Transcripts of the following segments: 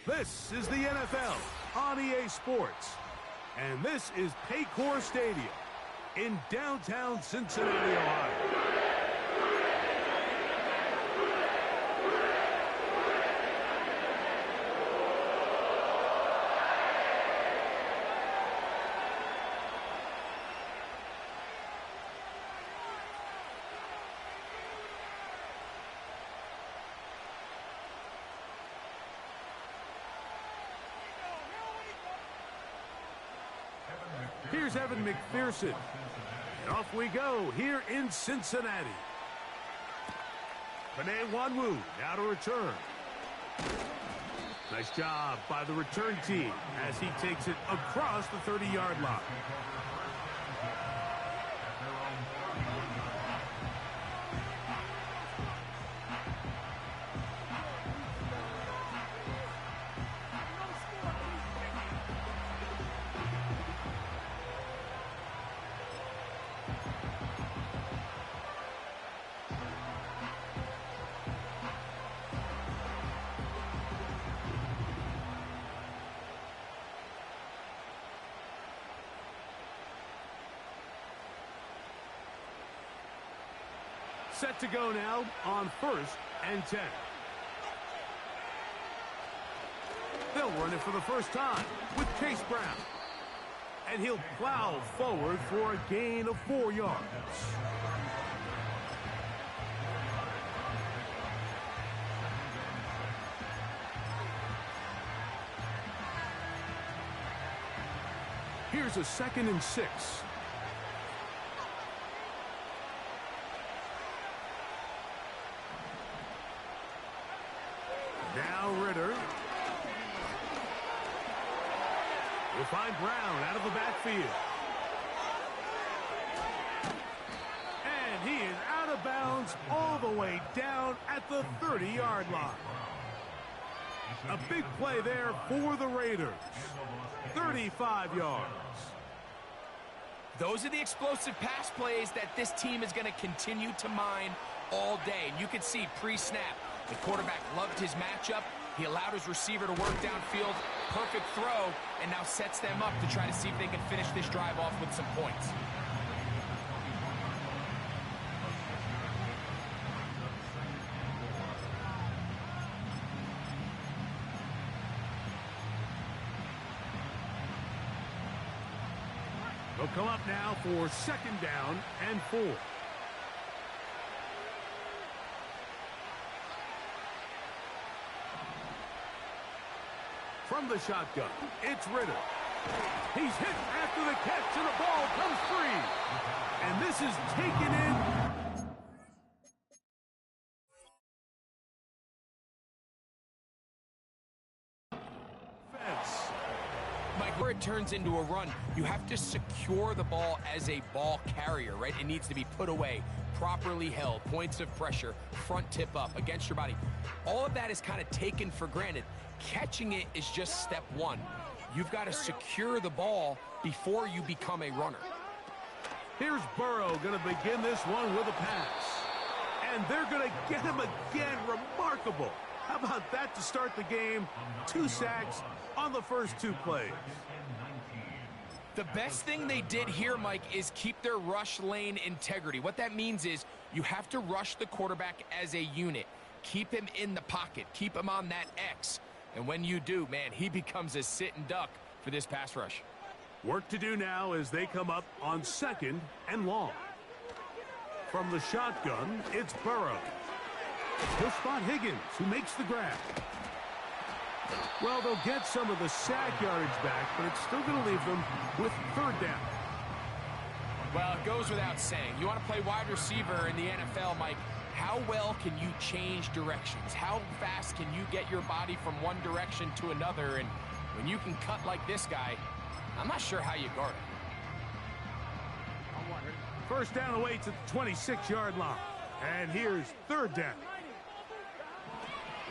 This is the NFL on EA Sports, and this is Paycor Stadium in downtown Cincinnati, Ohio. Here's Evan McPherson. And off we go here in Cincinnati. Panay Wanwu now to return. Nice job by the return team as he takes it across the 30-yard line. Set to go now on 1st and 10. They'll run it for the first time with Chase Brown. And he'll plow forward for a gain of 4 yards. Here's a 2nd and 6. Now Ritter. We'll find Brown out of the backfield. And he is out of bounds all the way down at the 30-yard line. A big play there for the Raiders. 35 yards. Those are the explosive pass plays that this team is going to continue to mine all day. And you can see pre-snap, the quarterback loved his matchup. He allowed his receiver to work downfield. Perfect throw, and now sets them up to try to see if they can finish this drive off with some points. They'll come up now for 2nd down and 4. From the shotgun, it's Ritter. He's hit after the catch, and the ball comes free. And this is taken in. Mike, where it turns into a run, you have to secure the ball as a ball carrier, right? It needs to be put away, properly held, points of pressure, front tip up against your body. All of that is kind of taken for granted. Catching it is just step one. You've got to secure the ball before you become a runner. Here's Burrow going to begin this one with a pass. And they're going to get him again. Remarkable. How about that to start the game? 2 sacks on the first 2 plays. The best thing they did here, Mike, is keep their rush lane integrity. What that means is you have to rush the quarterback as a unit. Keep him in the pocket. Keep him on that X. And when you do, man, he becomes a sit and duck for this pass rush. Work to do now as they come up on 2nd and long. From the shotgun, it's Burrow. He'll spot Higgins, who makes the grab. Well, they'll get some of the sack yardage back, but it's still going to leave them with 3rd down. Well, it goes without saying. You want to play wide receiver in the NFL, Mike. How well can you change directions? How fast can you get your body from one direction to another? And when you can cut like this guy, I'm not sure how you guard it. 1st down awaits at the 26-yard line. And here's 3rd down.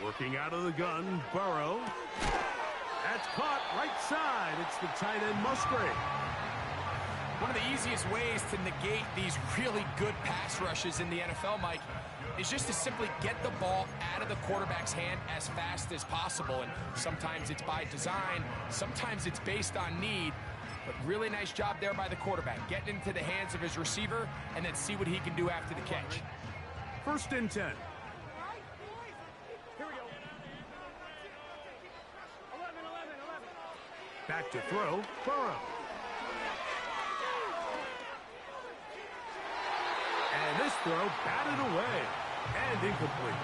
Working out of the gun, Burrow. That's caught right side. It's the tight end, Musgrave. One of the easiest ways to negate these really good pass rushes in the NFL, Mike, is just to simply get the ball out of the quarterback's hand as fast as possible. And sometimes it's by design, sometimes it's based on need. But really nice job there by the quarterback, getting into the hands of his receiver and then see what he can do after the catch. 1st and 10. Here we go. 11. Back to throw, Burrow. And this throw batted away and incomplete.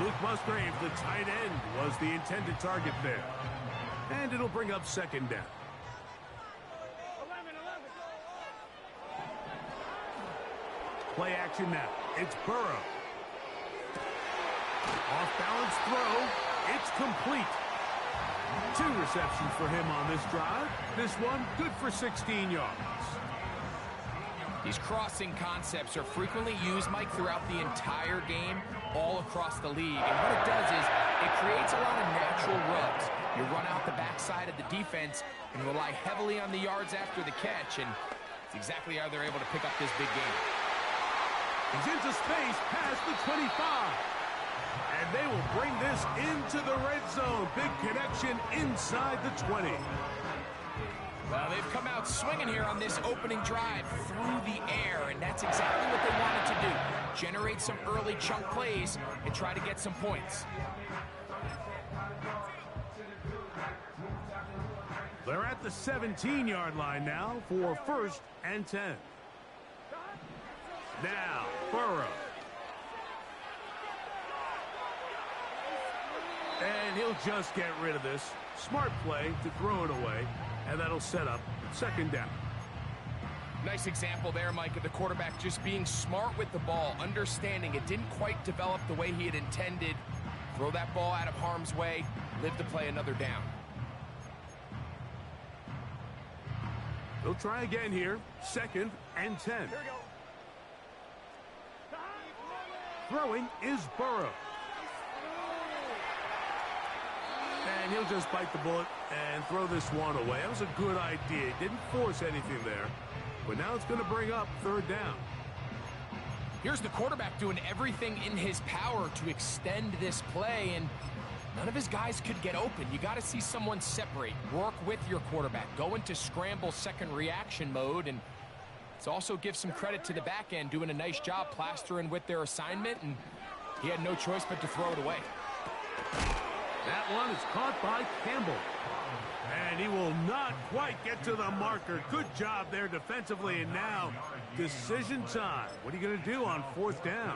Luke Musgrave, the tight end, was the intended target there. And it'll bring up 2nd down. 11. Play action now. It's Burrow. Off-balance throw. It's complete. 2 receptions for him on this drive. This one good for 16 yards. These crossing concepts are frequently used, Mike, throughout the entire game, all across the league. And what it does is it creates a lot of natural rubs. You run out the backside of the defense and rely heavily on the yards after the catch, and it's exactly how they're able to pick up this big game. He's into space past the 25. And they will bring this into the red zone. Big connection inside the 20. Well, they've come out swinging here on this opening drive through the air, and that's exactly what they wanted to do. Generate some early chunk plays and try to get some points. They're at the 17-yard line now for 1st and 10. Now, Burrow. And he'll just get rid of this. Smart play to throw it away, and that'll set up 2nd down. Nice example there, Mike, of the quarterback just being smart with the ball, understanding it didn't quite develop the way he had intended. Throw that ball out of harm's way, live to play another down. They'll try again here. 2nd and 10. Here we go. Throwing is Burrow. And he'll just bite the bullet and throw this one away. That was a good idea. Didn't force anything there. But now it's going to bring up 3rd down. Here's the quarterback doing everything in his power to extend this play, and none of his guys could get open. You got to see someone separate, work with your quarterback, go into scramble second reaction mode, and it's also give some credit to the back end doing a nice job plastering with their assignment, and he had no choice but to throw it away. That one is caught by Campbell. And he will not quite get to the marker. Good job there defensively, and now decision time. What are you going to do on 4th down?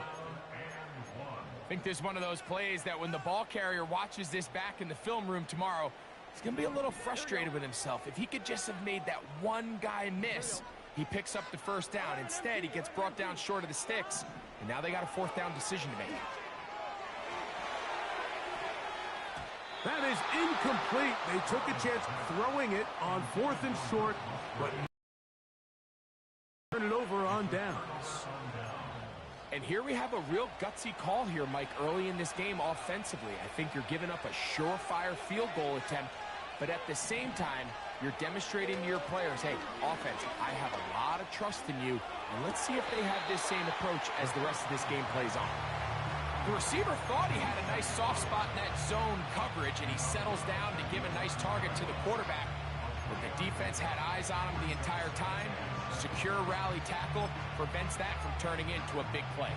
I think this is one of those plays that when the ball carrier watches this back in the film room tomorrow, he's going to be a little frustrated with himself. If he could just have made that one guy miss, he picks up the 1st down. Instead, he gets brought down short of the sticks, and now they got a 4th down decision to make. That is incomplete. They took a chance throwing it on 4th and short, but turn it over on downs. And here we have a real gutsy call here, Mike, early in this game offensively. I think you're giving up a surefire field goal attempt, but at the same time, you're demonstrating to your players, hey, offense, I have a lot of trust in you, and let's see if they have this same approach as the rest of this game plays on. The receiver thought he had a nice soft spot in that zone coverage, and he settles down to give a nice target to the quarterback. But the defense had eyes on him the entire time. Secure rally tackle prevents that from turning into a big play.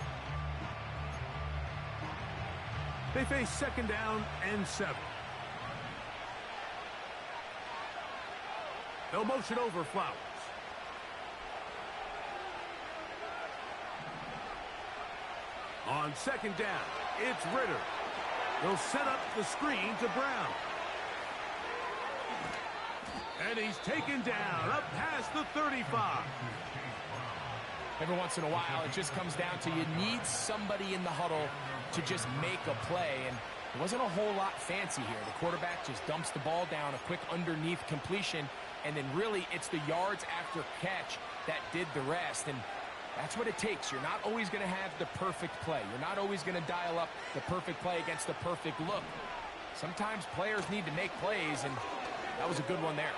They face 2nd down and 7. They'll motion over Flowers. On 2nd down, it's Ritter. They'll set up the screen to Brown. And he's taken down up past the 35. Every once in a while, it just comes down to you need somebody in the huddle to just make a play. And it wasn't a whole lot fancy here. The quarterback just dumps the ball down, a quick underneath completion, and then really it's the yards after catch that did the rest. And that's what it takes. You're not always going to have the perfect play. You're not always going to dial up the perfect play against the perfect look. Sometimes players need to make plays, and that was a good one there.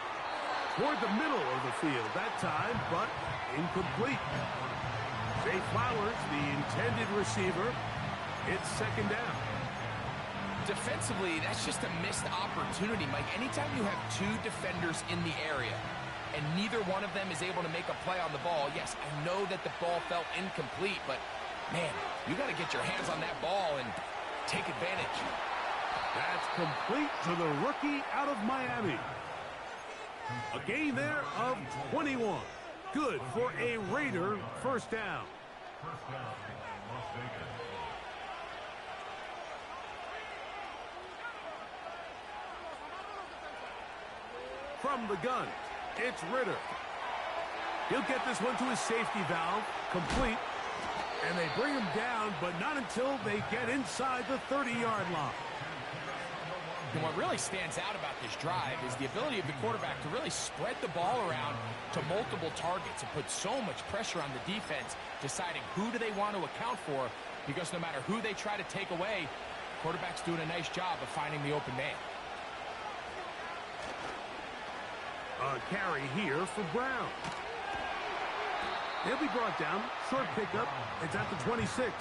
toward the middle of the field that time, but incomplete. Zay Flowers, the intended receiver. It's second down. Defensively, that's just a missed opportunity, Mike. Anytime you have two defenders in the area and neither one of them is able to make a play on the ball, yes, I know that the ball felt incomplete, but, man, you got to get your hands on that ball and take advantage. That's complete to the rookie out of Miami. A gain there of 21. Good for a Raider first down. From the gun, it's Ritter. He'll get this one to his safety valve, complete. And they bring him down, but not until they get inside the 30-yard line. And what really stands out about this drive is the ability of the quarterback to really spread the ball around to multiple targets and put so much pressure on the defense, deciding who do they want to account for, because no matter who they try to take away, the quarterback's doing a nice job of finding the open man. A carry here for Brown. He'll be brought down. Short pickup. It's at the 26.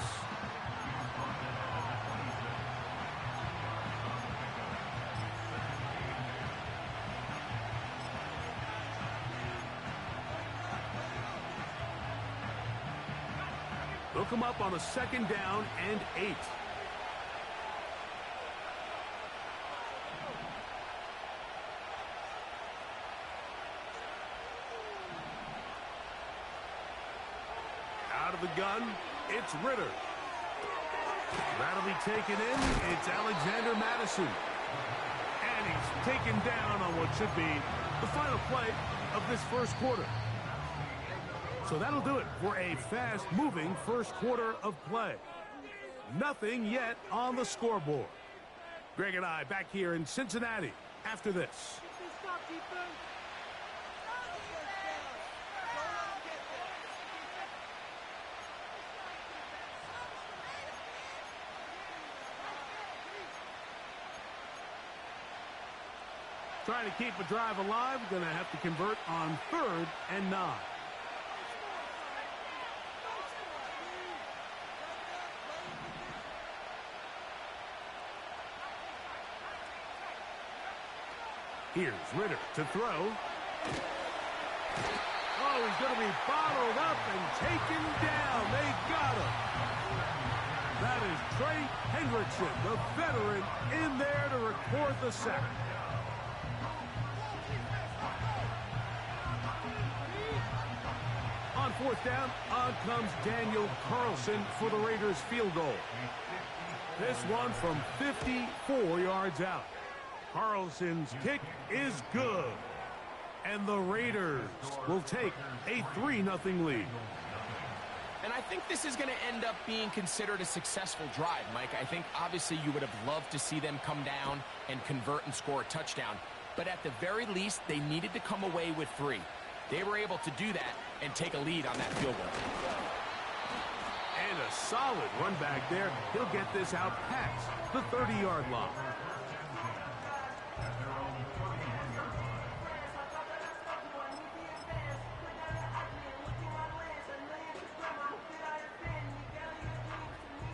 They'll come up on a second down and 8. Out of the gun, it's Ritter. That'll be taken in. It's Alexander Madison. And he's taken down on what should be the final play of this first quarter. So that'll do it for a fast-moving first quarter of play. Nothing yet on the scoreboard. Greg and I back here in Cincinnati after this. Trying to keep a drive alive. Going to have to convert on 3rd and 9. Here's Ritter to throw. Oh, he's going to be bottled up and taken down. They got him. That is Trey Hendrickson, the veteran, in there to record the sack. On 4th down, on comes Daniel Carlson for the Raiders field goal. This one from 54 yards out. Carlson's kick is good. And the Raiders will take a 3-0 lead. And I think this is going to end up being considered a successful drive, Mike. I think obviously you would have loved to see them come down and convert and score a touchdown. But at the very least, they needed to come away with 3. They were able to do that and take a lead on that field goal. And a solid run back there. He'll get this out past the 30-yard line.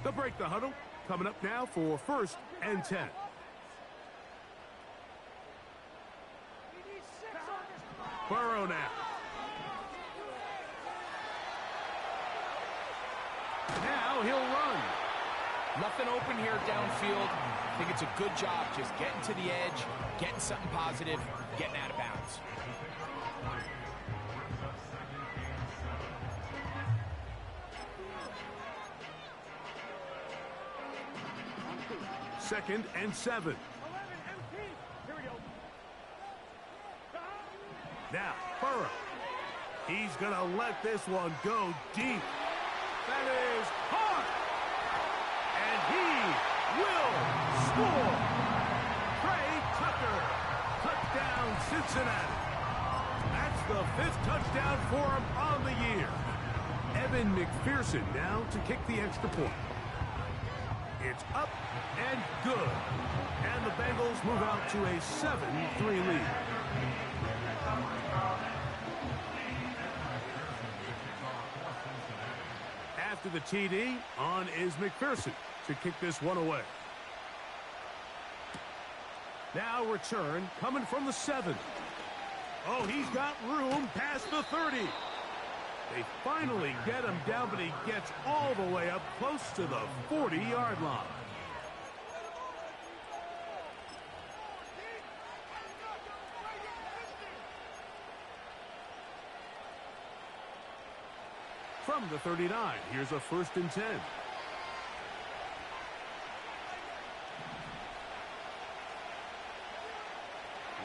They'll break the huddle. Coming up now for 1st and 10. Burrow now. Now he'll run. Nothing open here downfield. I think it's a good job just getting to the edge, getting something positive, getting out of bounds. Second and 7. Here we go. Now, Burrow. He's going to let this one go deep. That is hard. And he will score. Trey Tucker. Touchdown, Cincinnati. That's the 5th touchdown for him on the year. Evan McPherson now to kick the extra point. It's up and good. And the Bengals move out to a 7-3 lead. After the TD, on is McPherson to kick this one away. Now return coming from the 7. Oh, he's got room past the 30. They finally get him down, but he gets all the way up close to the 40-yard line. From the 39, here's a 1st and 10.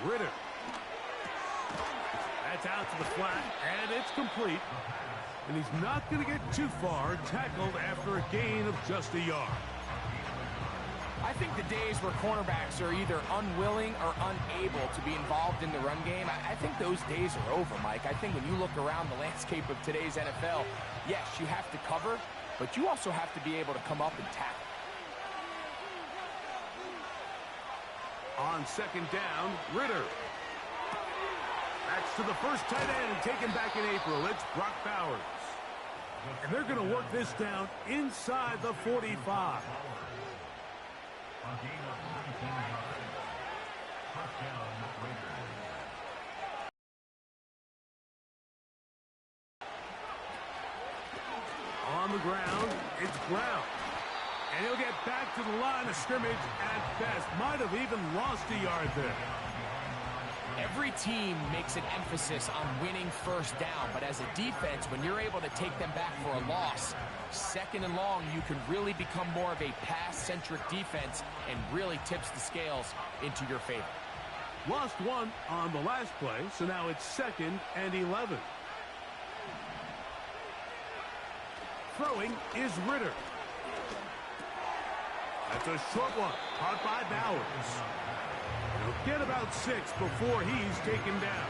Ritter. That's out to the flat, and it's complete. And he's not going to get too far, tackled after a gain of just a yard. I think the days where cornerbacks are either unwilling or unable to be involved in the run game, I think those days are over, Mike. I think when you look around the landscape of today's NFL, yes, you have to cover, but you also have to be able to come up and tackle. On 2nd down, Ritter. That's to the first tight end taken back in April. It's Brock Bowers. And they're going to work this down inside the 45. On the ground, it's Brown. And he'll get back to the line of scrimmage at best. Might have even lost a yard there. Every team makes an emphasis on winning 1st down, but as a defense, when you're able to take them back for a loss, 2nd and long, you can really become more of a pass-centric defense and really tips the scales into your favor. Lost one on the last play, so now it's 2nd and 11. Throwing is Ritter. That's a short one, caught by Bowers. He'll get about 6 before he's taken down.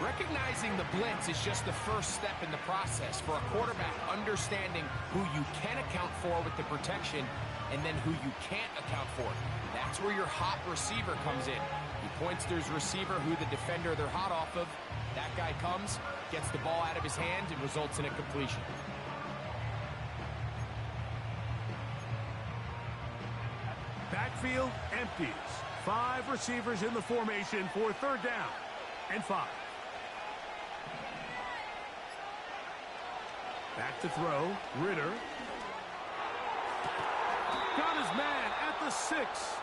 Recognizing the blitz is just the first step in the process for a quarterback, understanding who you can account for with the protection and then who you can't account for. That's where your hot receiver comes in. He points to his receiver, who the defender they're hot off of. That guy comes, gets the ball out of his hand, and results in a completion. Backfield empties. 5 receivers in the formation for 3rd down and 5. Back to throw. Ritter. Got his man at the 6.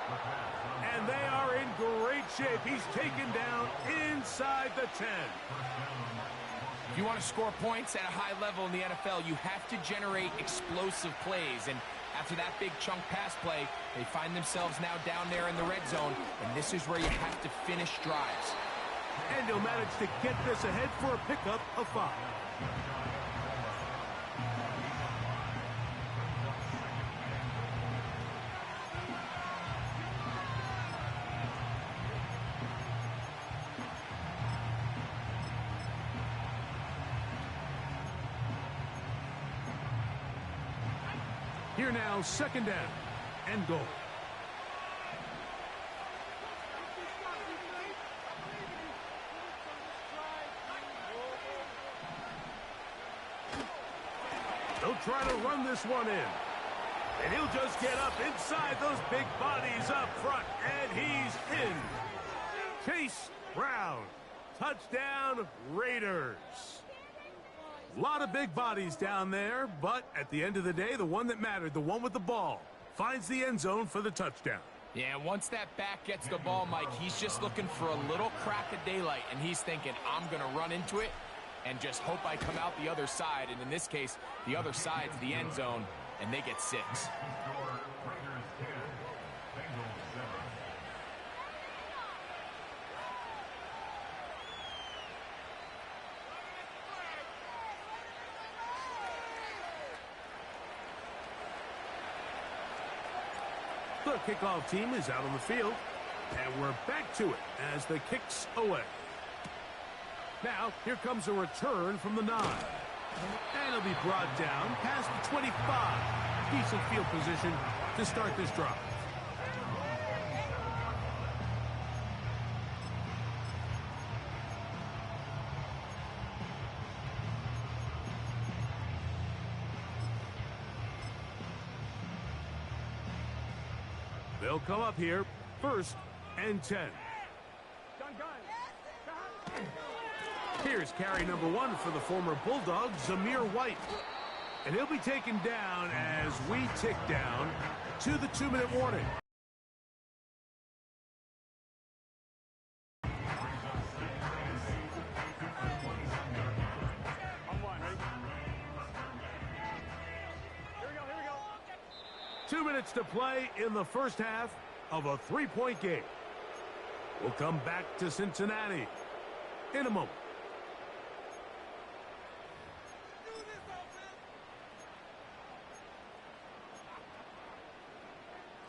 And they are in great shape. He's taken down inside the 10. If you want to score points at a high level in the NFL, you have to generate explosive plays. And after that big chunk pass play, they find themselves now down there in the red zone, and this is where you have to finish drives. And he'll manage to get this ahead for a pickup of 5. Here now, 2nd down and goal. They'll try to run this one in. And he'll just get up inside those big bodies up front. And he's in. Chase Brown. Touchdown, Raiders. A lot of big bodies down there, but at the end of the day, the one that mattered, the one with the ball, finds the end zone for the touchdown. Yeah, once that back gets the ball, Mike, he's just looking for a little crack of daylight, and he's thinking, I'm going to run into it and just hope I come out the other side. And in this case, the other side's the end zone, and they get 6. The kickoff team is out on the field, and we're back to it as the kick's away. Now, here comes a return from the 9. And it'll be brought down past the 25. Decent field position to start this drive. They'll come up here, 1st and 10. Here's carry number 1 for the former Bulldog, Zamir White. And he'll be taken down as we tick down to the 2-minute warning. Here we go. 2 minutes to play in the first half of a 3-point game. We'll come back to Cincinnati in a moment.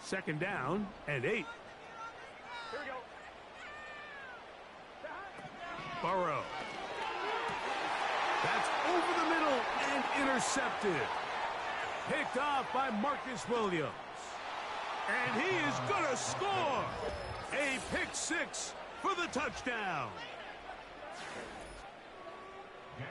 Second down and 8. Here we go. Burrow. That's over the middle and intercepted. Picked off by Marcus Williams. And he is going to score. A pick 6 for the touchdown.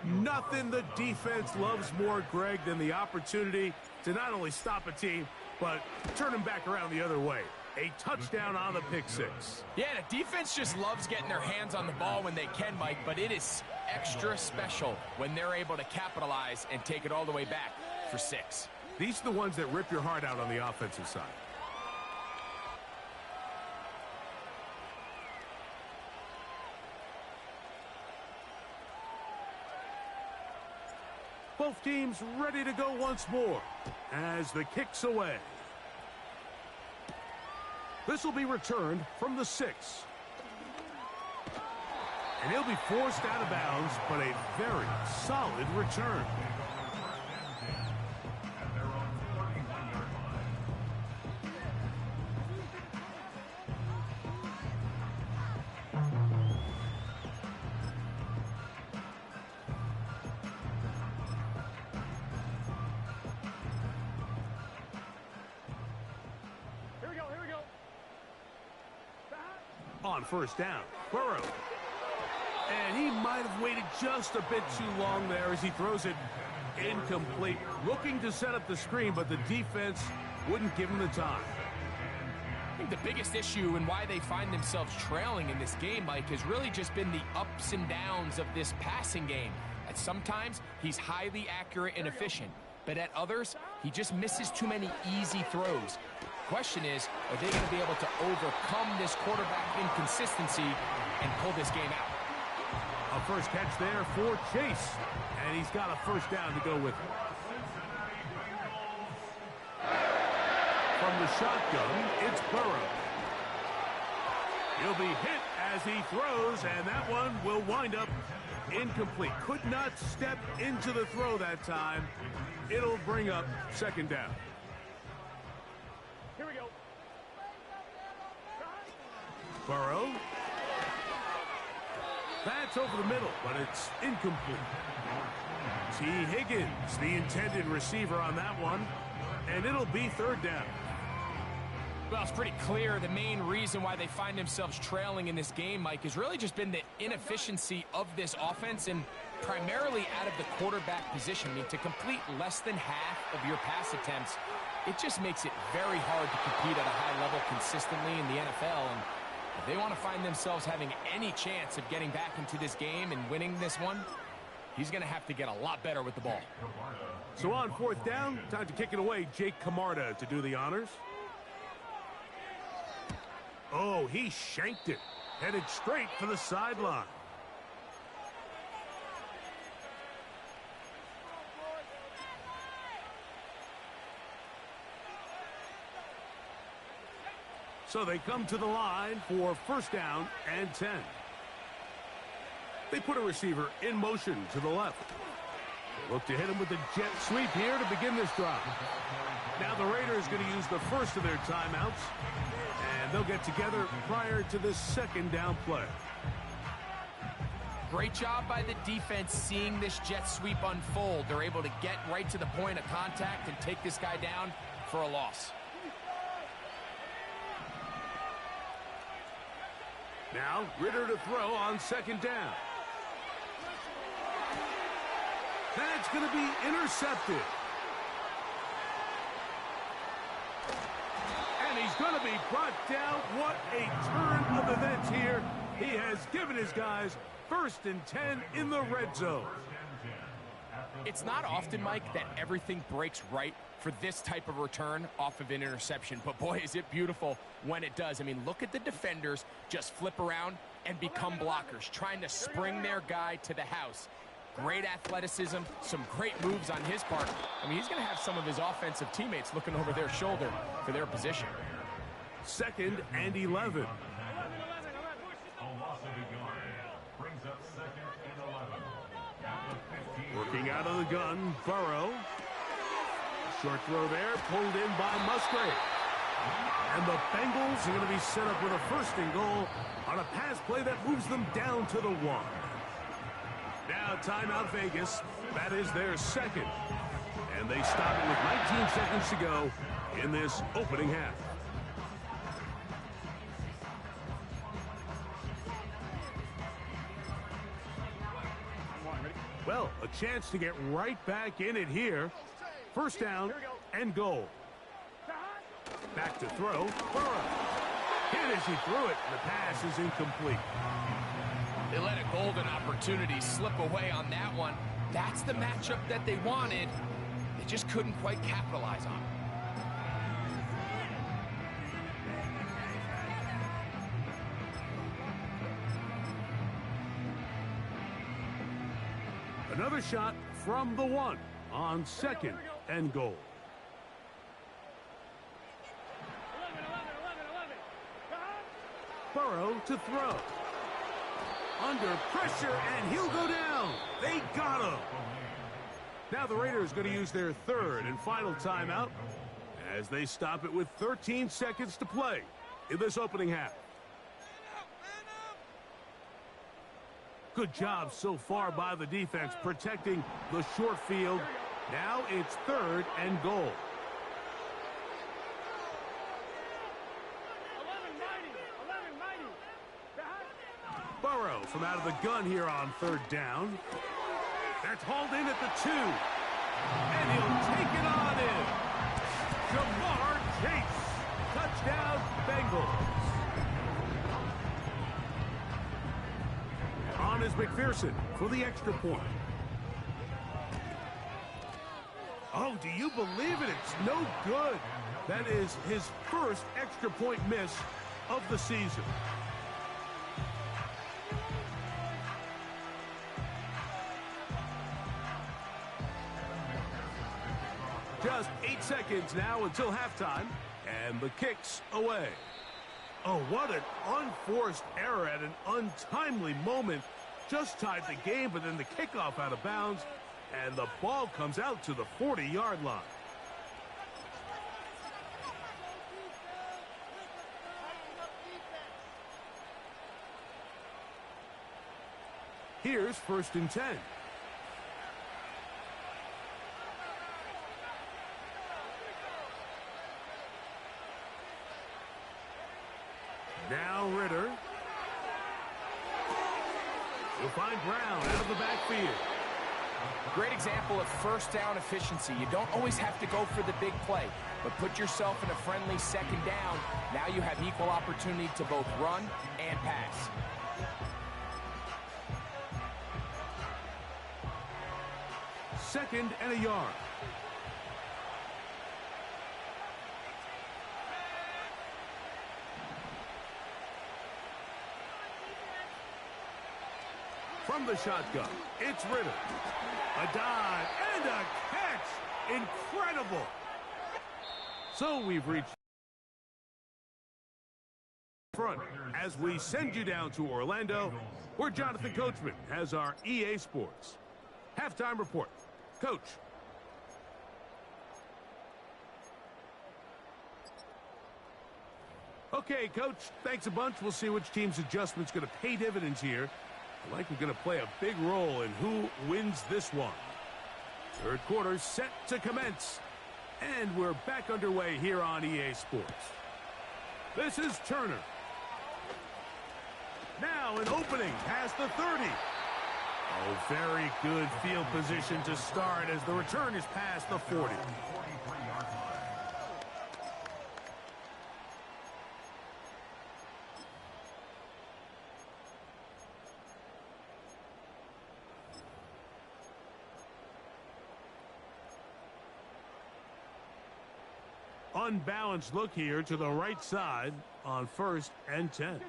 Nothing the defense loves more, Greg, than the opportunity to not only stop a team, but turn them back around the other way. A touchdown on the pick 6. Yeah, the defense just loves getting their hands on the ball when they can, Mike, but it is extra special when they're able to capitalize and take it all the way back for 6. These are the ones that rip your heart out on the offensive side. Both teams ready to go once more as the kick's away. This will be returned from the 6. And he'll be forced out of bounds, but a very solid return. On first down, Burrow. And he might have waited just a bit too long there as he throws it incomplete. Looking to set up the screen, but the defense wouldn't give him the time. I think the biggest issue and why they find themselves trailing in this game, Mike, has really just been the ups and downs of this passing game. At sometimes, he's highly accurate and efficient, but at others, he just misses too many easy throws. Question is, are they going to be able to overcome this quarterback inconsistency and pull this game out? A first catch there for Chase, and he's got a first down to go with it. From the shotgun, it's Burrow. He'll be hit as he throws, and that one will wind up incomplete. Could not step into the throw that time. It'll bring up second down. Here we go. Burrow. That's over the middle, but it's incomplete. T. Higgins, the intended receiver on that one, and it'll be third down. Well, it's pretty clear the main reason why they find themselves trailing in this game, Mike, has really just been the inefficiency of this offense and primarily out of the quarterback position. I mean, to complete less than half of your pass attempts, it just makes it very hard to compete at a high level consistently in the NFL. And if they want to find themselves having any chance of getting back into this game and winning this one, he's going to have to get a lot better with the ball. So on fourth down, time to kick it away. Jake Camarda to do the honors. Oh, he shanked it. Headed straight for the sideline. So they come to the line for first down and 10. They put a receiver in motion to the left. They look to hit him with the jet sweep here to begin this drive. Now the Raiders going to use the first of their timeouts, and they'll get together prior to this second down play. Great job by the defense seeing this jet sweep unfold. They're able to get right to the point of contact and take this guy down for a loss. Now, Ritter to throw on second down. That's going to be intercepted. And he's going to be brought down. What a turn of events here. He has given his guys 1st and 10 in the red zone. It's not often, Mike, that everything breaks right for this type of return off of an interception. But, boy, is it beautiful when it does. I mean, look at the defenders just flip around and become blockers, trying to spring their guy to the house. Great athleticism, some great moves on his part. I mean, he's going to have some of his offensive teammates looking over their shoulder for their position. 2nd and 11. Working out of the gun, Burrow. Short throw there, pulled in by Musgrave. And the Bengals are going to be set up with a 1st and goal on a pass play that moves them down to the 1. Now timeout Vegas. That is their 2nd. And they stop it with 19 seconds to go in this opening half. Well, a chance to get right back in it here. 1st down and goal. Back to throw. Burrow. Hit as he threw it. The pass is incomplete. They let a golden opportunity slip away on that one. That's the matchup that they wanted. They just couldn't quite capitalize on it. Another shot from the 1 on 2nd and goal. 11. Burrow to throw. Under pressure, and he'll go down. They got him. Now the Raiders going to use their 3rd and final timeout as they stop it with 13 seconds to play in this opening half. Good job so far by the defense protecting the short field. Now it's 3rd and goal. 11-90. Burrow from out of the gun here on 3rd down. That's hauled in at the 2. And he'll take it on in. Jamar Chase. Touchdown, Bengals. On is McPherson for the extra point. Oh, do you believe it? It's no good. That is his 1st extra point miss of the season. Just 8 seconds now until halftime, and the kick's away. Oh, what an unforced error at an untimely moment. Just tied the game, but then the kickoff out of bounds, and the ball comes out to the 40-yard line. Here's 1st and 10. Now Ritter. We'll find Brown out of the backfield. Great example of 1st down efficiency. You don't always have to go for the big play, but put yourself in a friendly 2nd down. Now you have equal opportunity to both run and pass. Second and a yard. From the shotgun, it's Ritter. A dive and a catch. Incredible. So we've reached front as we send you down to Orlando, where Jonathan Coachman has our EA Sports halftime report. Coach. Okay, Coach, thanks a bunch. We'll see which team's adjustment's going to pay dividends here. I like we're going to play a big role in who wins this one. 3rd quarter set to commence. And we're back underway here on EA Sports. This is Turner. Now an opening past the 30. Oh, very good field position to start as the return is past the 40. unbalanced look here to the right side on 1st and 10.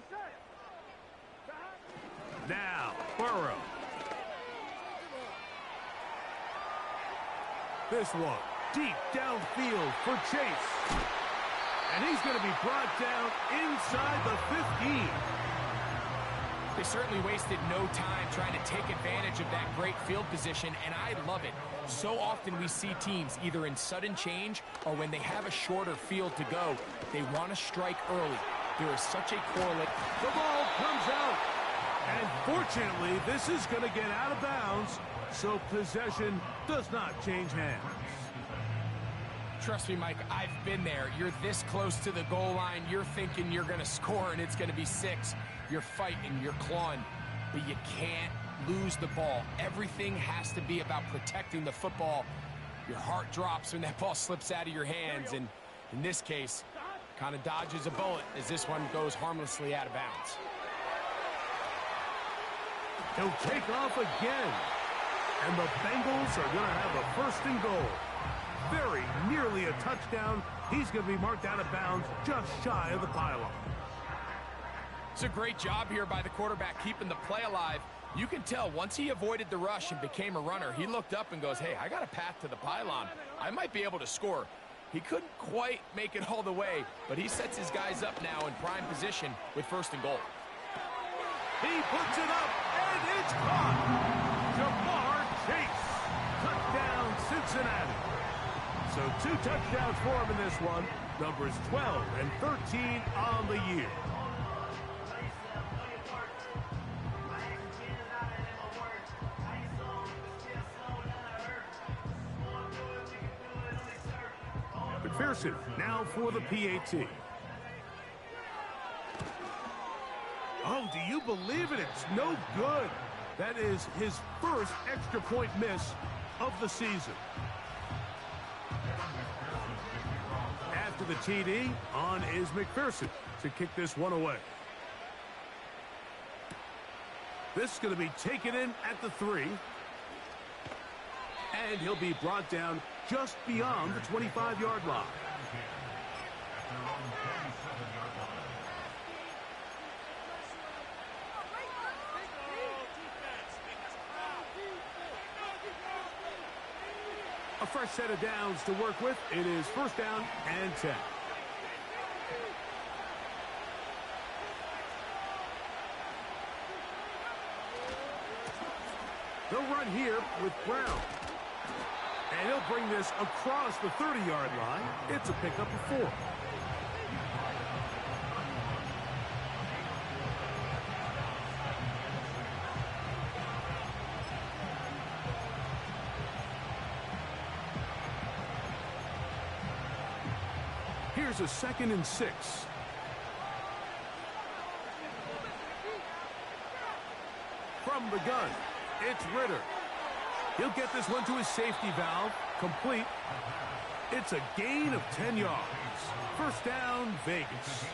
Now, Burrow. This one, deep downfield for Chase. And he's going to be brought down inside the 15. They certainly wasted no time trying to take advantage of that great field position, and I love it. So often we see teams either in sudden change or when they have a shorter field to go, they want to strike early. There is such a correlation. The ball comes out. And fortunately, this is going to get out of bounds, so possession does not change hands. Trust me, Mike, I've been there. You're this close to the goal line. You're thinking you're going to score, and it's going to be 6. You're fighting, you're clawing, but you can't lose the ball. Everything has to be about protecting the football. Your heart drops when that ball slips out of your hands, and in this case, kind of dodges a bullet as this one goes harmlessly out of bounds. He'll take off again, and the Bengals are going to have a 1st and goal. Very nearly a touchdown. He's going to be marked out of bounds just shy of the pylon. It's a great job here by the quarterback keeping the play alive. You can tell once he avoided the rush and became a runner, he looked up and goes, hey, I got a path to the pylon. I might be able to score. He couldn't quite make it all the way, but he sets his guys up now in prime position with 1st and goal. He puts it up, and it's caught. Jamar Chase. Touchdown, Cincinnati. So 2 touchdowns for him in this one. Numbers 12 and 13 on the year. McPherson now for the PAT. Oh, do you believe it? It's no good. That is his 1st extra point miss of the season. After the TD, on is McPherson to kick this one away. This is going to be taken in at the 3. And he'll be brought down just beyond the 25-yard line. A fresh set of downs to work with. It is 1st down and 10. They'll run here with Brown. And he'll bring this across the 30-yard line. It's a pickup of 4. Here's a 2nd and 6. From the gun, it's Ritter. He'll get this one to his safety valve, complete. It's a gain of 10 yards. 1st down, Vegas.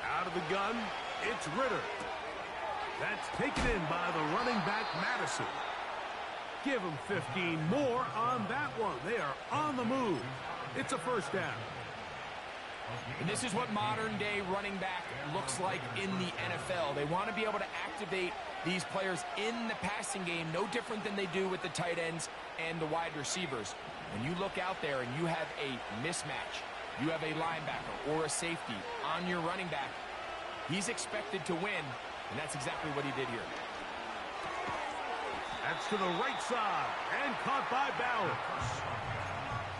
Out of the gun, it's Ritter. That's taken in by the running back, Madison. Give him 15 more on that one. They are on the move. It's a 1st down. And this is what modern-day running back looks like in the NFL. They want to be able to activate these players in the passing game, no different than they do with the tight ends and the wide receivers. When you look out there and you have a mismatch, you have a linebacker or a safety on your running back, he's expected to win, and that's exactly what he did here. That's to the right side, and caught by Bowers.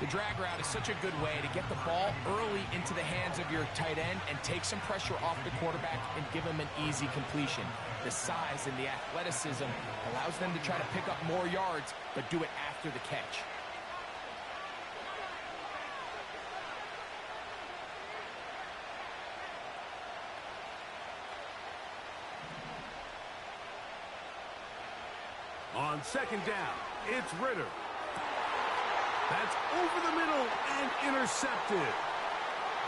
The drag route is such a good way to get the ball early into the hands of your tight end and take some pressure off the quarterback and give him an easy completion. The size and the athleticism allows them to try to pick up more yards, but do it after the catch. On 2nd down, it's Ritter. That's over the middle and intercepted.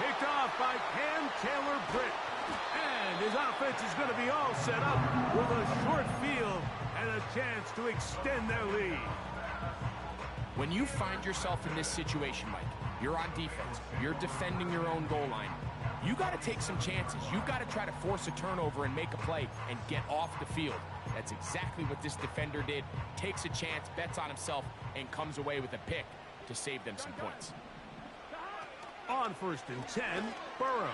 Picked off by Cam Taylor-Britt. And his offense is going to be all set up with a short field and a chance to extend their lead. When you find yourself in this situation, Mike, you're on defense, you're defending your own goal line, you got to take some chances. You got to try to force a turnover and make a play and get off the field. That's exactly what this defender did. Takes a chance, bets on himself, and comes away with a pick to save them some points. On 1st and 10, Burrow.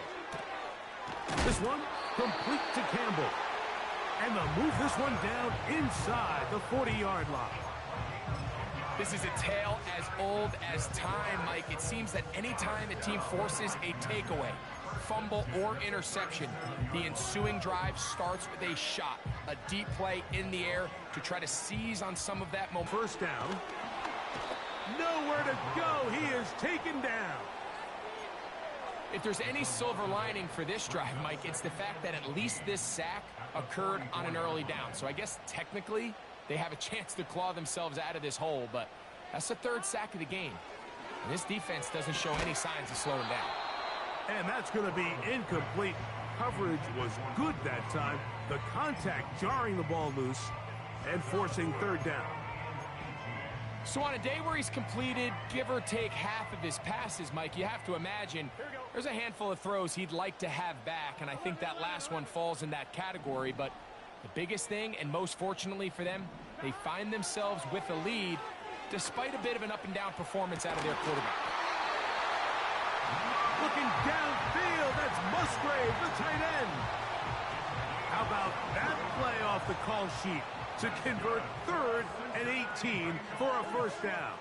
This one complete to Campbell. And they'll move this one down inside the 40-yard line. This is a tale as old as time, Mike. It seems that any time a team forces a takeaway, fumble, or interception, the ensuing drive starts with a shot, a deep play in the air to try to seize on some of that moment. 1st down. Nowhere to go. He is taken down. If there's any silver lining for this drive, Mike, it's the fact that at least this sack occurred on an early down. So I guess technically they have a chance to claw themselves out of this hole, but that's the 3rd sack of the game. And this defense doesn't show any signs of slowing down. And that's going to be incomplete. Coverage was good that time. The contact jarring the ball loose and forcing 3rd down. So on a day where he's completed, give or take half of his passes, Mike, you have to imagine there's a handful of throws he'd like to have back, and I think that last one falls in that category. But the biggest thing, and most fortunately for them, they find themselves with a lead despite a bit of an up-and-down performance out of their quarterback. Looking downfield, that's Musgrave, the tight end. How about that play off the call sheet to convert 3rd and 18 for a 1st down?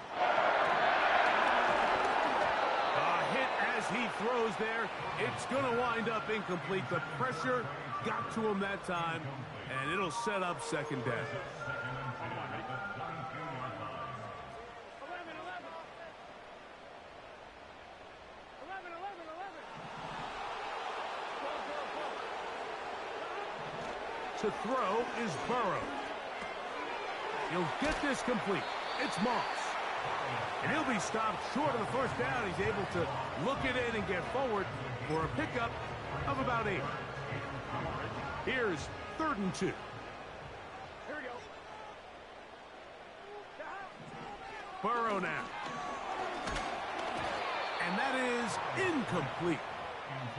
A hit as he throws there. It's going to wind up incomplete. The pressure got to him that time, and it'll set up 2nd down. To throw is Burrow. He'll get this complete. It's Moss. And he'll be stopped short of the 1st down. He's able to look it in and get forward for a pickup of about 8. Here's 3rd and 2. Here we go. Burrow now. And that is incomplete.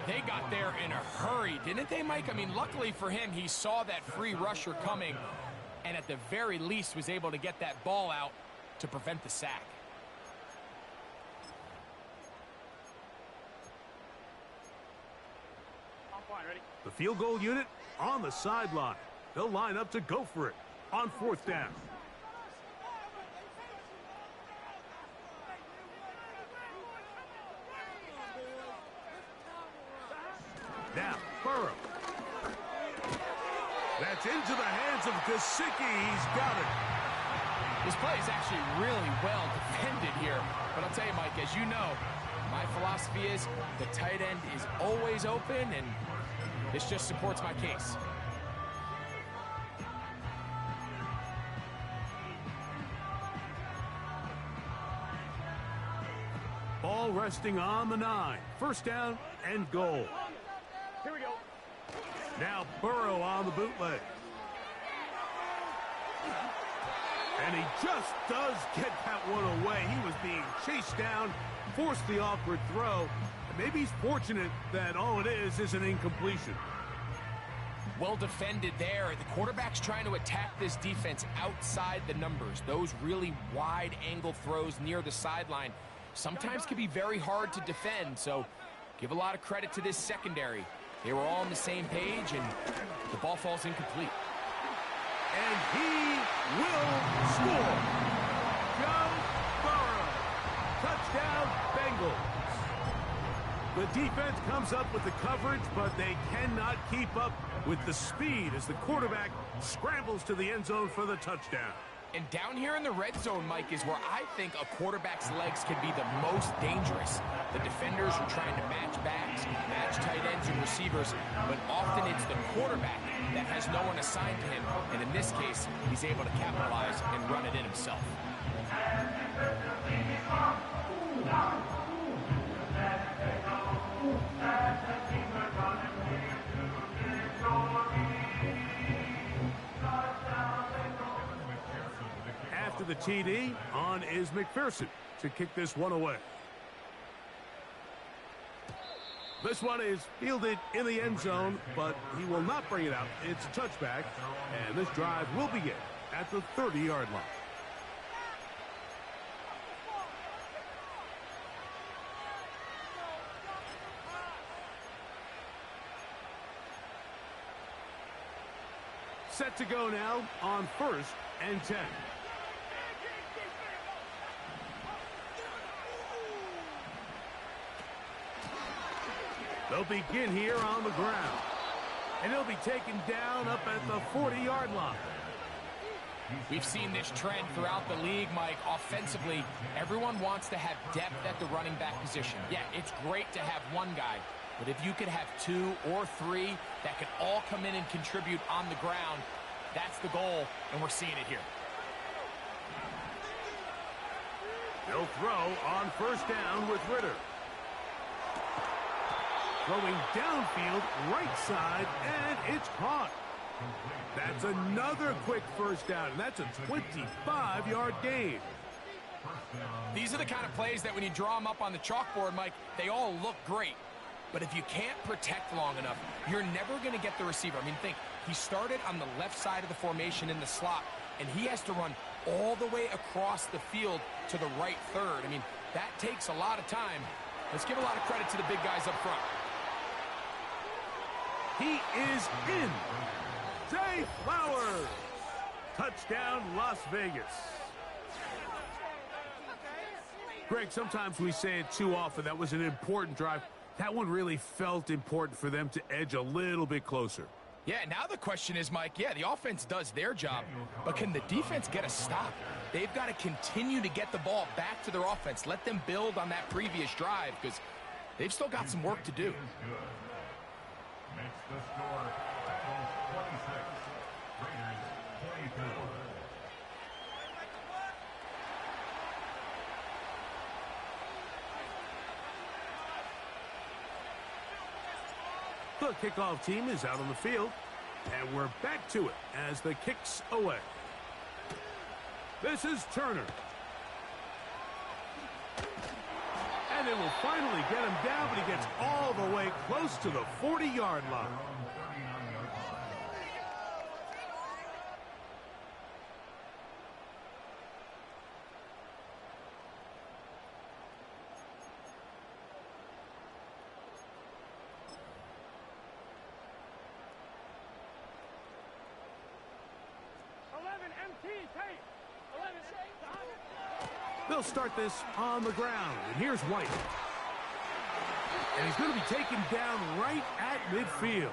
They got there in a hurry, didn't they, Mike? I mean, luckily for him, he saw that free rusher coming and at the very least was able to get that ball out to prevent the sack. I'm fine, ready? The field goal unit on the sideline. They'll line up to go for it on 4th down. Now, Burrow. That's into the hands of Gesicki. He's got it. This play is actually really well defended here. But I'll tell you, Mike, as you know, my philosophy is the tight end is always open, and this just supports my case. Ball resting on the 9. 1st down and goal. Here we go. Now Burrow on the bootleg. And he just does get that one away. He was being chased down, forced the awkward throw. And maybe he's fortunate that all it is an incompletion. Well defended there. The quarterback's trying to attack this defense outside the numbers. Those really wide angle throws near the sideline sometimes can be very hard to defend. So give a lot of credit to this secondary. They were all on the same page, and the ball falls incomplete. And he will score. Joe Burrow. Touchdown, Bengals. The defense comes up with the coverage, but they cannot keep up with the speed as the quarterback scrambles to the end zone for the touchdown. And down here in the red zone, Mike, is where I think a quarterback's legs can be the most dangerous. The defenders are trying to match backs, match tight ends and receivers, but often it's the quarterback that has no one assigned to him. And in this case, he's able to capitalize and run it in himself. After the TD, on is McPherson to kick this one away. This one is fielded in the end zone, but he will not bring it out. It's a touchback, and this drive will begin at the 30-yard line. Set to go now on 1st and 10. They'll begin here on the ground. And he'll be taken down up at the 40-yard line. We've seen this trend throughout the league, Mike. Offensively, everyone wants to have depth at the running back position. Yeah, it's great to have one guy, but if you could have 2 or 3 that could all come in and contribute on the ground, that's the goal, and we're seeing it here. They'll throw on 1st down with Ritter. Throwing downfield, right side, and it's caught. That's another quick 1st down, and that's a 25-yard gain. These are the kind of plays that when you draw them up on the chalkboard, Mike, they all look great. But if you can't protect long enough, you're never going to get the receiver. I mean, think, he started on the left side of the formation in the slot, and he has to run all the way across the field to the right third. I mean, that takes a lot of time. Let's give a lot of credit to the big guys up front. He is in. Zay Flowers. Touchdown, Las Vegas. Greg, sometimes we say it too often. That was an important drive. That one really felt important for them to edge a little bit closer. Yeah, now the question is, Mike, yeah, the offense does their job, but can the defense get a stop? They've got to continue to get the ball back to their offense. Let them build on that previous drive because they've still got some work to do. Makes the score 26. Raiders 24. The kickoff team is out on the field, and we're back to it as the kick's away. This is Turner. And they will finally get him down, but he gets all the way close to the 40-yard line. They'll start this on the ground, and here's White. And he's going to be taken down right at midfield.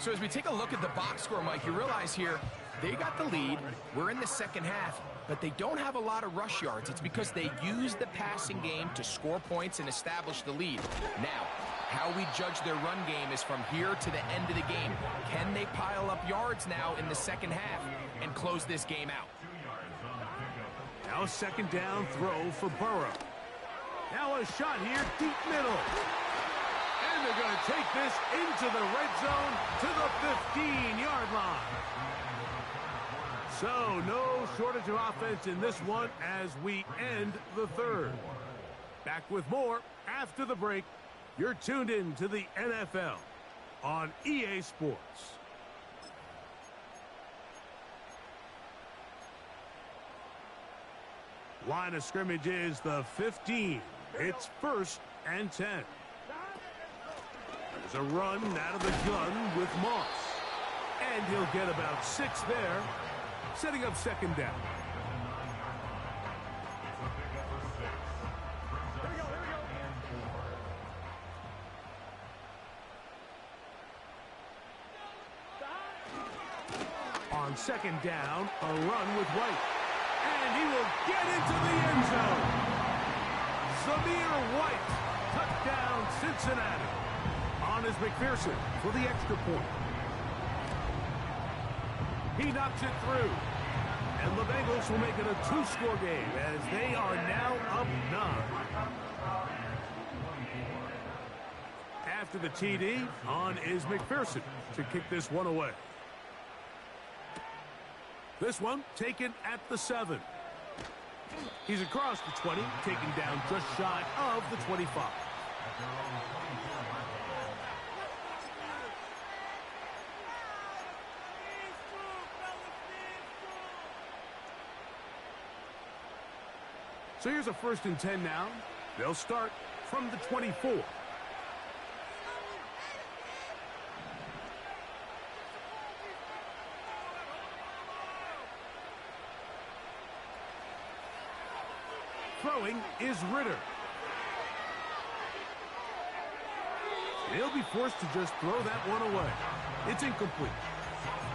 So as we take a look at the box score, Mike, you realize here they got the lead. We're in the second half, but they don't have a lot of rush yards. It's because they use the passing game to score points and establish the lead. Now, how we judge their run game is from here to the end of the game. Can they pile up yards now in the second half and close this game out? Now a 2nd down throw for Burrow. Now a shot here, deep middle. And they're going to take this into the red zone to the 15-yard line. So no shortage of offense in this one as we end the 3rd. Back with more after the break. You're tuned in to the NFL on EA Sports. Line of scrimmage is the 15. It's 1st and 10. There's a run out of the gun with Moss. And he'll get about 6 there, setting up 2nd down. On 2nd down, a run with White. And he will get into the end zone. Zamir White, touchdown Cincinnati. On is McPherson for the extra point. He knocks it through. And the Bengals will make it a 2-score game as they are now up 9. After After the TD, on is McPherson to kick this one away. This one taken at the 7. He's across the 20, taken down just shy of the 25. So here's a 1st and 10 now. They'll start from the 24. Throwing is Ritter. He'll be forced to just throw that one away. It's incomplete.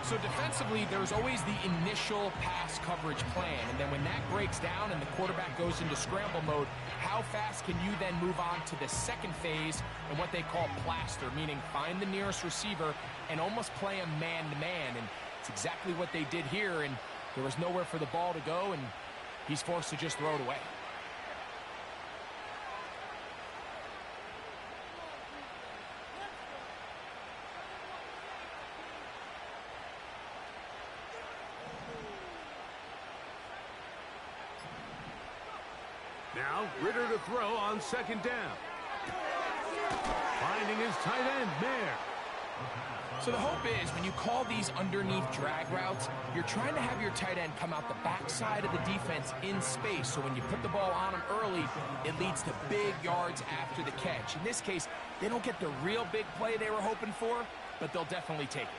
So defensively, there's always the initial pass coverage plan, and then when that breaks down and the quarterback goes into scramble mode, how fast can you then move on to the second phase and what they call plaster, meaning find the nearest receiver and almost play him man-to-man, and it's exactly what they did here, and there was nowhere for the ball to go, and he's forced to just throw it away. Now, Ritter to throw on 2nd down. Finding his tight end, Mayer. So the hope is when you call these underneath drag routes, you're trying to have your tight end come out the backside of the defense in space. So when you put the ball on him early, it leads to big yards after the catch. In this case, they don't get the real big play they were hoping for, but they'll definitely take it.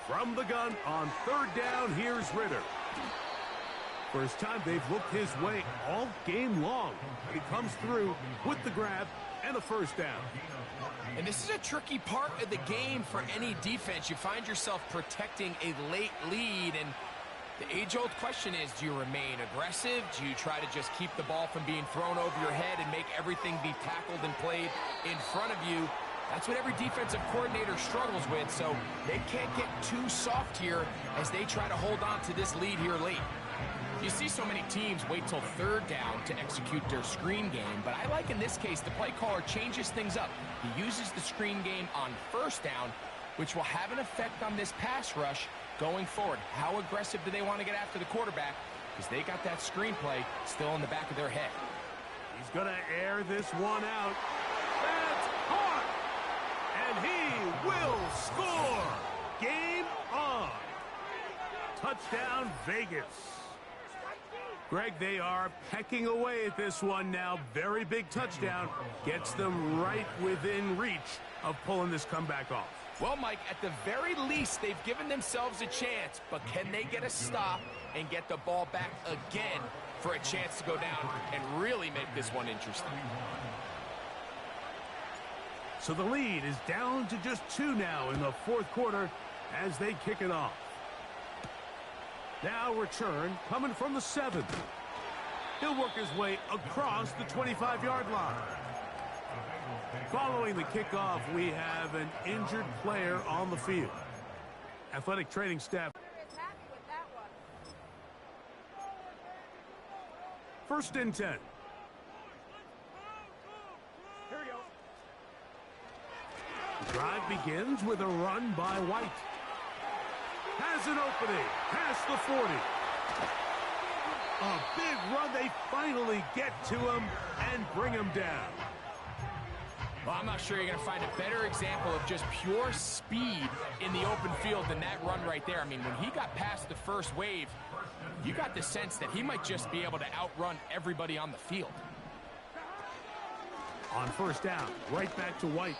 From the gun on 3rd down, here's Ritter. First time they've looked his way all game long. He comes through with the grab and a 1st down. And this is a tricky part of the game for any defense. You find yourself protecting a late lead, and the age-old question is, do you remain aggressive? Do you try to just keep the ball from being thrown over your head and make everything be tackled and played in front of you? That's what every defensive coordinator struggles with, so they can't get too soft here as they try to hold on to this lead here late. You see so many teams wait till 3rd down to execute their screen game, but I like in this case the play caller changes things up. He uses the screen game on 1st down, which will have an effect on this pass rush going forward. How aggressive do they want to get after the quarterback? Because they got that screen play still in the back of their head. He's going to air this one out. That's caught! And he will score! Game on! Touchdown, Vegas. Greg, they are pecking away at this one now. Very big touchdown. Gets them right within reach of pulling this comeback off. Well, Mike, at the very least, they've given themselves a chance, but can they get a stop and get the ball back again for a chance to go down and really make this one interesting? So the lead is down to just 2 now in the 4th quarter as they kick it off. Now return coming from the 7. He'll work his way across the 25-yard line. Following the kickoff, we have an injured player on the field. Athletic training staff. 1st and 10. Here we go. The drive begins with a run by White. Has an opening past the 40. A big run. They finally get to him and bring him down. Well, I'm not sure you're going to find a better example of just pure speed in the open field than that run right there. I mean, when he got past the first wave, you got the sense that he might just be able to outrun everybody on the field. On 1st down, right back to White.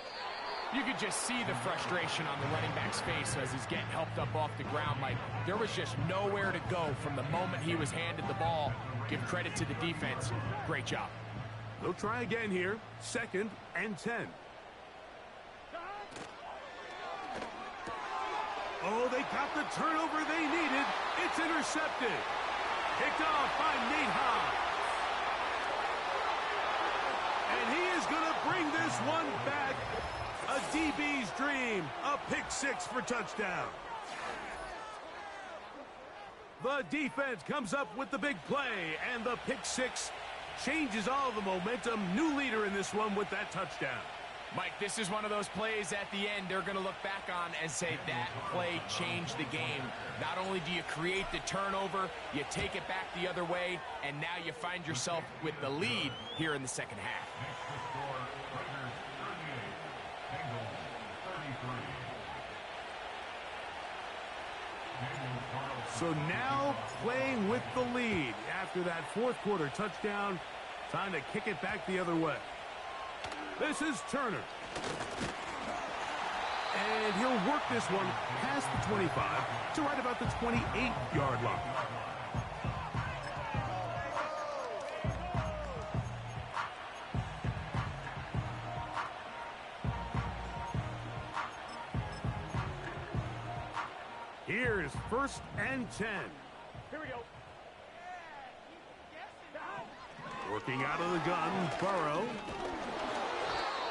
You could just see the frustration on the running back's face as he's getting helped up off the ground. Like, there was just nowhere to go from the moment he was handed the ball. Give credit to the defense. Great job. They'll try again here. 2nd and 10. Oh, they got the turnover they needed. It's intercepted. Picked off by Nate Hobbs. And he is going to bring this one back. A DB's dream. A pick six for touchdown. The defense comes up with the big play, and the pick six changes all the momentum. New leader in this one with that touchdown. Mike, this is one of those plays at the end they're going to look back on and say that play changed the game. Not only do you create the turnover, you take it back the other way, and now you find yourself with the lead here in the second half. So now playing with the lead after that fourth quarter touchdown. Time to kick it back the other way. This is Turner. And he'll work this one past the 25 to right about the 28-yard line. Here's 1st and 10. Here we go. Working out of the gun, Burrow.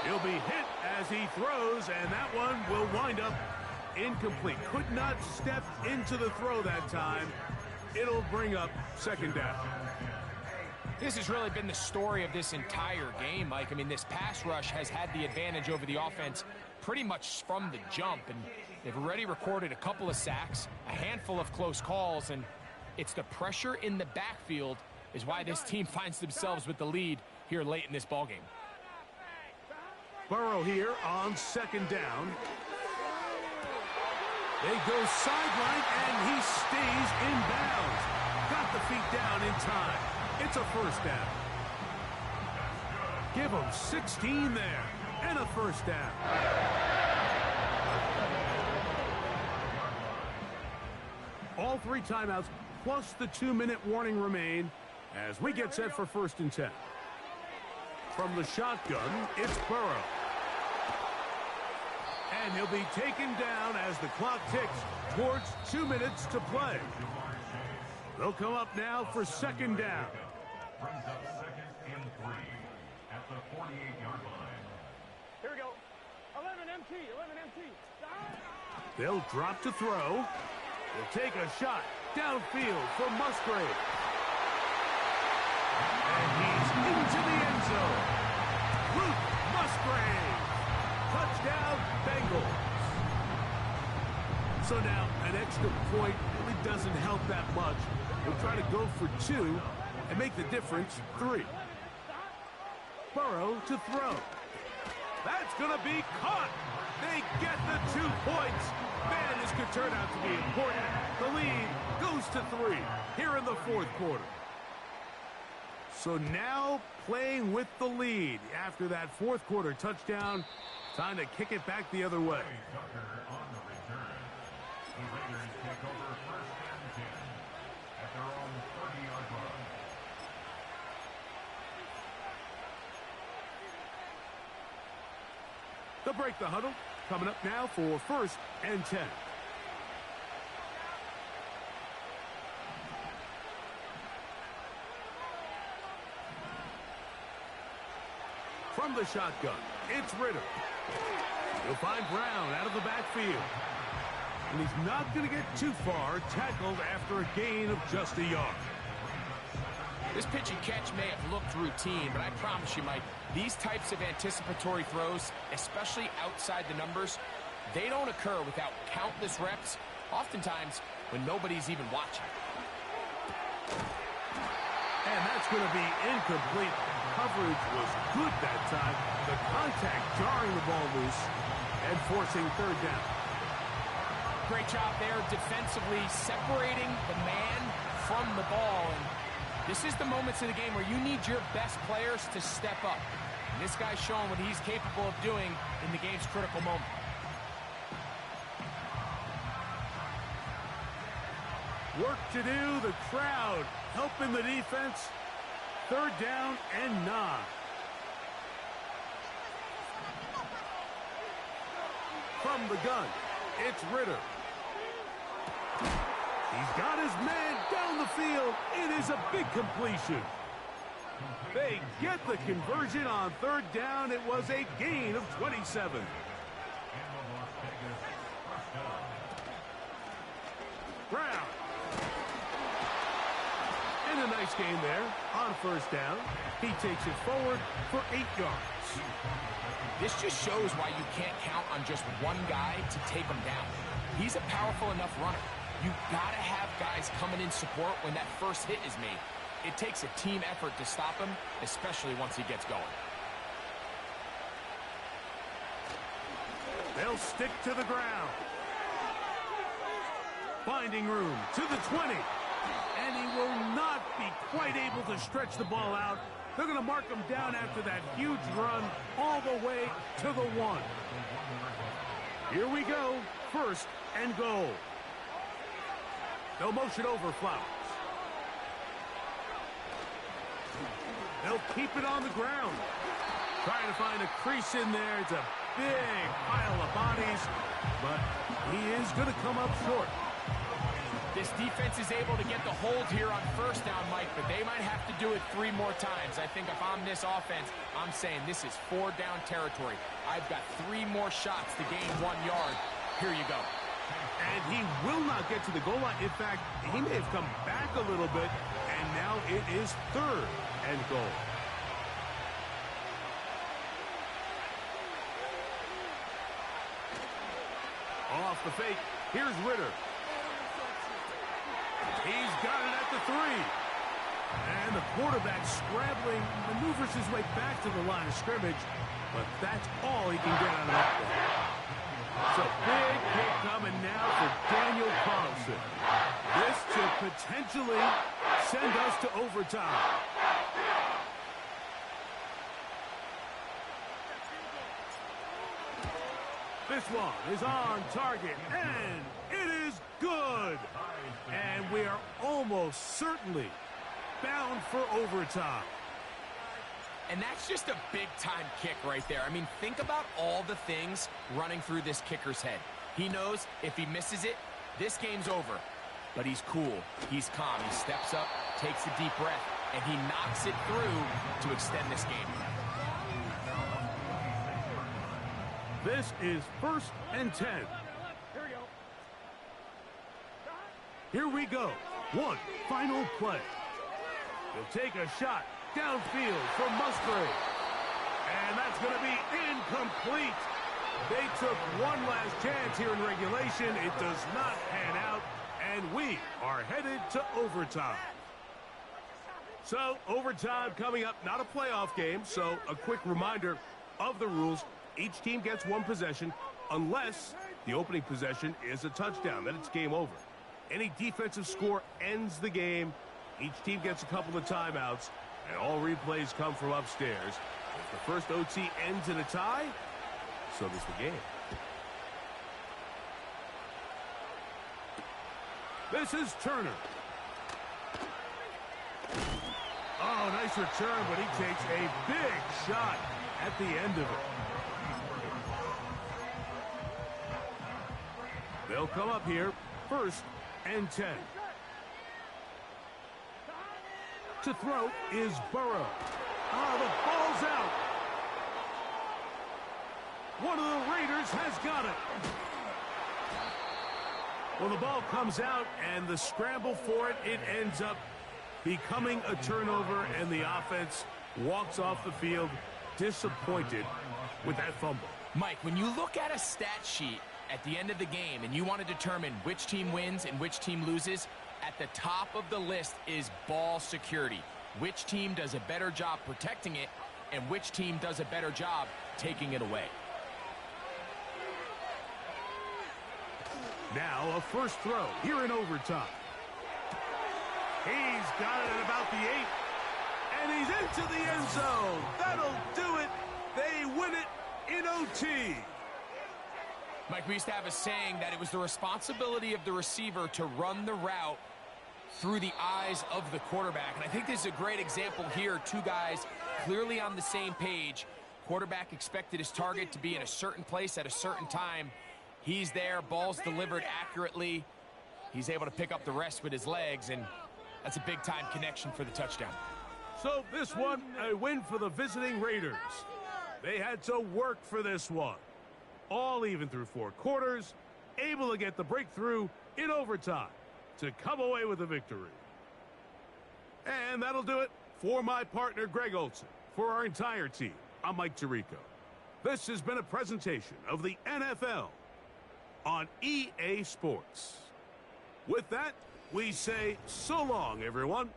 He'll be hit as he throws, and that one will wind up incomplete. Could not step into the throw that time. It'll bring up 2nd down. This has really been the story of this entire game, Mike. I mean, this pass rush has had the advantage over the offense pretty much from the jump, and they've already recorded a couple of sacks, a handful of close calls, and it's the pressure in the backfield is why this team finds themselves with the lead here late in this ballgame. Burrow here on 2nd down. They go sideline, and he stays in bounds. Got the feet down in time. It's a 1st down. Give him 16 there, and a 1st down. All 3 timeouts, plus the 2-minute warning remain as we get set for 1st and 10. From the shotgun, it's Burrow. And he'll be taken down as the clock ticks towards 2 minutes to play. They'll come up now for 2nd down. Brings up 2nd and 3 at the 48-yard line. Here we go. 11 MT, 11 MT. They'll drop to throw. They'll take a shot downfield for Musgrave. And he's into the end zone. Luke Musgrave. Touchdown, Bengals. So now an extra point really doesn't help that much. We'll try to go for 2 and make the difference 3. Burrow to throw. That's going to be caught. They get the 2 points. Man, this could turn out to be important. The lead goes to 3 here in the 4th quarter. So now playing with the lead after that 4th quarter touchdown. Time to kick it back the other way. Tucker on the return. The Raiders take over 1st and 10 at their own 30-yard line. They'll break the huddle. Coming up now for 1st and 10. From the shotgun, it's Ritter. He'll find Brown out of the backfield. And he's not going to get too far, tackled after a gain of just a yard. This pitch and catch may have looked routine, but I promise you, Mike, these types of anticipatory throws, especially outside the numbers, they don't occur without countless reps, oftentimes when nobody's even watching. And that's going to be incomplete. Coverage was good that time. The contact jarring the ball loose and forcing 3rd down. Great job there defensively, separating the man from the ball. And this is the moments of the game where you need your best players to step up. And this guy's showing what he's capable of doing in the game's critical moment. Work to do, the crowd helping the defense. 3rd down and 9. From the gun, it's Ritter. He's got his man down the field. It is a big completion. They get the conversion on third down. It was a gain of 27. Brown. And a nice game there on first down. He takes it forward for 8 yards. This just shows why you can't count on just one guy to take him down. He's a powerful enough runner. You gotta have guys coming in support when that first hit is made. It takes a team effort to stop him, especially once he gets going. They'll stick to the ground. Finding room to the 20. And he will not be quite able to stretch the ball out. They're going to mark him down after that huge run all the way to the 1. Here we go. First and goal. They'll motion over Flowers. They'll keep it on the ground. Trying to find a crease in there. It's a big pile of bodies, but he is going to come up short. This defense is able to get the hold here on first down, Mike, but they might have to do it 3 more times. I think if I'm this offense, I'm saying this is 4 down territory. I've got 3 more shots to gain 1 yard. Here you go. And he will not get to the goal line. In fact, he may have come back a little bit, and now it is third and goal. Off the fake. Here's Ritter. He's got it at the 3. And the quarterback scrambling, maneuvers his way back to the line of scrimmage, but that's all he can get out of that play. So big kick coming now for Daniel Carlson. This to potentially send us to overtime. This one is on target, and it is good. And we are almost certainly bound for overtime. And that's just a big-time kick right there. I mean, think about all the things running through this kicker's head. He knows if he misses it, this game's over. But he's cool. He's calm. He steps up, takes a deep breath, and he knocks it through to extend this game. This is first and 10. Here we go. One final play. He'll take a shot downfield from Musgrave. And that's going to be incomplete. They took one last chance here in regulation. It does not pan out, and we are headed to overtime. So, overtime coming up, not a playoff game, so a quick reminder of the rules. Each team gets 1 possession unless the opening possession is a touchdown. Then it's game over. Any defensive score ends the game. Each team gets a couple of timeouts, and all replays come from upstairs. If the first OT ends in a tie, so does the game. This is Turner. Oh, nice return, but he takes a big shot at the end of it. They'll come up here, first and 10. To throw is Burrow. Oh, the ball's out. One of the Raiders has got it. Well, the ball comes out, and the scramble for it ends up becoming a turnover, and the offense walks off the field disappointed with that fumble. Mike, when you look at a stat sheet at the end of the game and you want to determine which team wins and which team loses, at the top of the list is ball security. Which team does a better job protecting it, and which team does a better job taking it away. Now a first throw here in overtime. He's got it at about the 8. And he's into the end zone. That'll do it. They win it in OT. Mike, we used to have a saying that it was the responsibility of the receiver to run the route through the eyes of the quarterback. And I think this is a great example here. 2 guys clearly on the same page. Quarterback expected his target to be in a certain place at a certain time. He's there. Ball's delivered accurately. He's able to pick up the rest with his legs, and that's a big-time connection for the touchdown. So this one, a win for the visiting Raiders. They had to work for this one. All even through 4 quarters, able to get the breakthrough in overtime to come away with a victory. And that'll do it for my partner, Greg Olson. For our entire team, I'm Mike Tirico. This has been a presentation of the NFL on EA Sports. With that, we say so long, everyone.